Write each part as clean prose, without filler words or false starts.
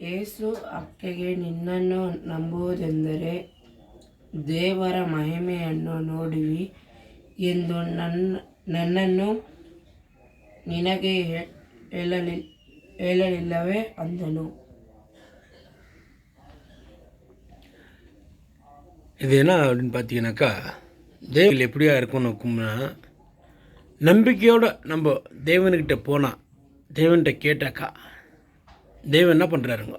ಯೇಸು ಆಕೆಗೆ, ನಿನ್ನನ್ನು ನಂಬುವುದೆಂದರೆ ದೇವರ ಮಹಿಮೆಯನ್ನು ನೋಡುವಿ ಎಂದು ನನ್ನನ್ನು ನಿನಗೆ ಹೇಳಲಿಲ್ಲವೇ ಅಂದನು. இது என்ன அப்படின்னு பார்த்தீங்கன்னாக்கா, தேவன் எப்படியா இருக்கும்னு நோக்கும்னா, நம்பிக்கையோடு நம்ம தேவன்கிட்ட போனால், தேவன்கிட்ட கேட்டாக்கா தேவன் என்ன பண்ணுறாருங்க,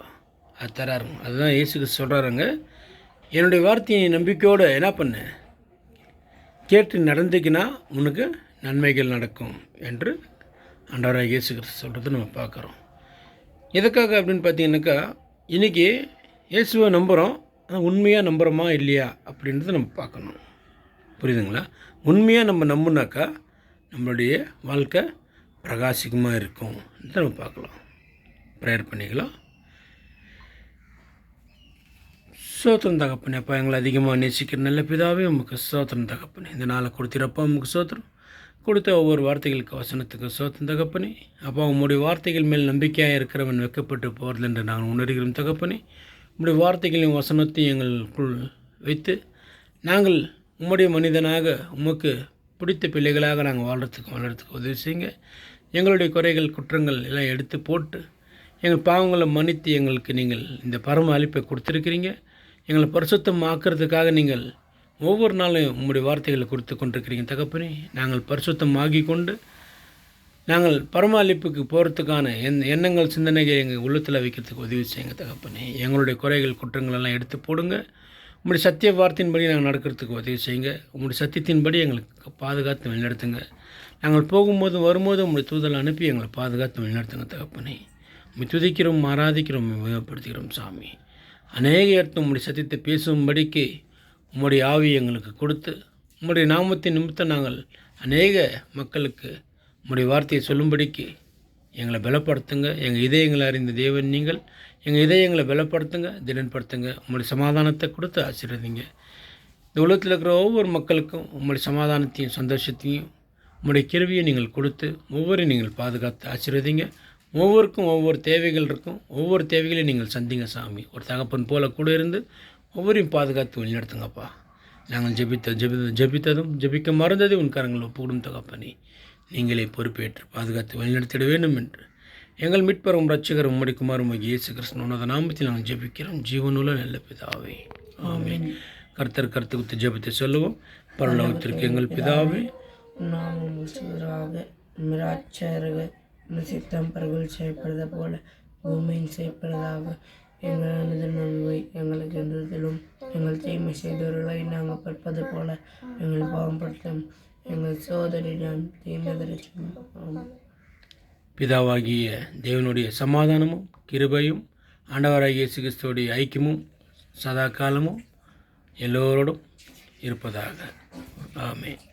அது தராருங்க. அதுதான் இயேசுக்கு சொல்கிறாருங்க, என்னுடைய வார்த்தையை நம்பிக்கையோடு என்ன பண்ண கேட்டு நடந்துக்கினா உனக்கு நன்மைகள் நடக்கும் என்று ஆண்டவராக இயேசு கிறிஸ்து சொல்கிறது நம்ம பார்க்குறோம். எதுக்காக அப்படின்னு பார்த்தீங்கன்னாக்கா, இன்றைக்கி இயேசுவை நம்புகிறோம், ஆனால் உண்மையாக நம்புகிறோமா இல்லையா அப்படின்றத நம்ம பார்க்கணும். புரியுதுங்களா? உண்மையாக நம்ம நம்புனாக்கா நம்மளுடைய வாழ்க்கை பிரகாசிகமாக இருக்கும் நம்ம பார்க்கலாம். ப்ரேயர் பண்ணிக்கலாம். சோத்திரம் தகப்பனே, அப்பா எங்களை அதிகமாக நேசிக்கிற நல்ல பிதாவே உமக்கு சோத்திரம் தகப்பனே. இந்த நாளை கொடுத்திரப்பா உமக்கு சோத்திரம். கொடுத்த ஒவ்வொரு வார்த்தைகளுக்கு வசனத்துக்கு சோத்திரம் தகப்பனே. அப்பா உம்முடைய வார்த்தைகள் மேல் நம்பிக்கையாக இருக்கிறவன் வைக்கப்பட்டு போகிறது என்று நாங்கள் உணர்கிறோம் தகப்பனே. உம்முடைய வார்த்தைகளையும் வசனத்தையும் எங்களுக்குள் வைத்து நாங்கள் உம்முடைய மனிதனாக உமக்கு பிடித்த பிள்ளைகளாக நாங்கள் வளர்கிறதுக்கு உதவி செய்யுங்க. எங்களுடைய குறைகள் குற்றங்கள் எல்லாம் எடுத்து போட்டு எங்கள் பாவங்களை மன்னித்து எங்களுக்கு நீங்கள் இந்த பரம அளிப்பை கொடுத்துருக்கிறீங்க. எங்களை பரிசுத்தமாக்குறதுக்காக நீங்கள் ஒவ்வொரு நாளும் உங்களுடைய வார்த்தைகளை கொடுத்து கொண்டிருக்கிறீங்க தகப்பனே. நாங்கள் பரிசுத்தமாகி கொண்டு நாங்கள் பரம அளிப்புக்கு போகிறதுக்கான எண்ணங்கள் சிந்தனைகள் எங்கள் உள்ளத்தில் வைக்கிறதுக்கு உதவி செய்யுங்க தகப்பனே. எங்களுடைய குறைகள் குற்றங்கள் எல்லாம் எடுத்து போடுங்க. உங்களுடைய சத்திய வார்த்தையின்படி நாங்கள் நடக்கிறதுக்கு உதவி செய்யுங்க. உங்களுடைய சத்தியத்தின்படி எங்களுக்கு பாதுகாத்து வழிநடத்துங்க. நாங்கள் போகும்போது வரும்போது உங்களுடைய தூதலை அனுப்பி எங்களை பாதுகாத்து வழிநடத்துங்க தகப்பனே. உண்மை துதிக்கிறோம், ஆராதிக்கிறோம், உபயோகப்படுத்துகிறோம் சாமி. அநேக இடத்துல உங்களுடைய சத்தியத்தை பேசும்படிக்கு உம்முடைய ஆவி எங்களுக்கு கொடுத்து உம்முடைய நாமத்தின் நிமித்தம் நாங்கள் அநேக மக்களுக்கு உம்முடைய வார்த்தையை சொல்லும்படிக்கு எங்களை பலப்படுத்துங்க. எங்கள் இதயங்களை அறிந்த தேவன் நீங்கள். எங்கள் இதயங்களை பலப்படுத்துங்க, திடன்படுத்துங்க. உங்களுடைய சமாதானத்தை கொடுத்து ஆசீர்வதிங்க. இந்த உலகத்தில் இருக்கிற ஒவ்வொரு மக்களுக்கும் உங்களுடைய சமாதானத்தையும் சந்தோஷத்தையும் உங்களுடைய கிருவியை நீங்கள் கொடுத்து ஒவ்வொரு நீங்கள் பாதுகாத்து ஆசீர்வதிங்க. ஒவ்வொருக்கும் ஒவ்வொரு தேவைகள் இருக்கும். ஒவ்வொரு தேவைகளையும் நீங்கள் சந்திங்க சாமி. ஒரு தகப்பன் போல கூட இருந்து ஒவ்வொரையும் பாதுகாத்து வழிநடத்துங்கப்பா. நாங்கள் ஜெபித்ததும் ஜெபிக்க மறந்தது உன் கரங்கள் ஒப்புவிடும் தகப்பனே. நீங்களே பொறுப்பேற்று பாதுகாத்து வழிநடத்திட வேண்டும் என்று எங்கள் மீட்பரும் ரட்சகரும் உம்முடைய குமாரன் இயேசு கிறிஸ்து உன்னத நாமத்தில் நாங்கள் ஜெபிக்கிறோம். ஜீவனுள்ள நல்ல பிதாவே, ஆமென். கர்த்தர் கருத்து ஜெபத்தை சொல்லுவோம். பரலோகத்திற்கு எங்கள் பிதாவே, நாமும் சித்தம் பரவல் செய்யப்படுத போல பூமியில் செய்யப்படுவதாக. எங்களது நன்மை எங்களுக்கு இருந்ததிலும் எங்கள் தீமை செய்தவர்களை நாங்கள் பார்ப்பது போல எங்கள் பாவப்படுத்தும். எங்கள் சோதரிடம் தீமைதரிச்சும். பிதாவாகிய தேவனுடைய சமாதானமும் கிருபையும் ஆண்டவராகிய இயேசு கிறிஸ்துவுடைய ஐக்கியமும் சதா காலமும் எல்லோரோடும் இருப்பதாக. ஆமென்.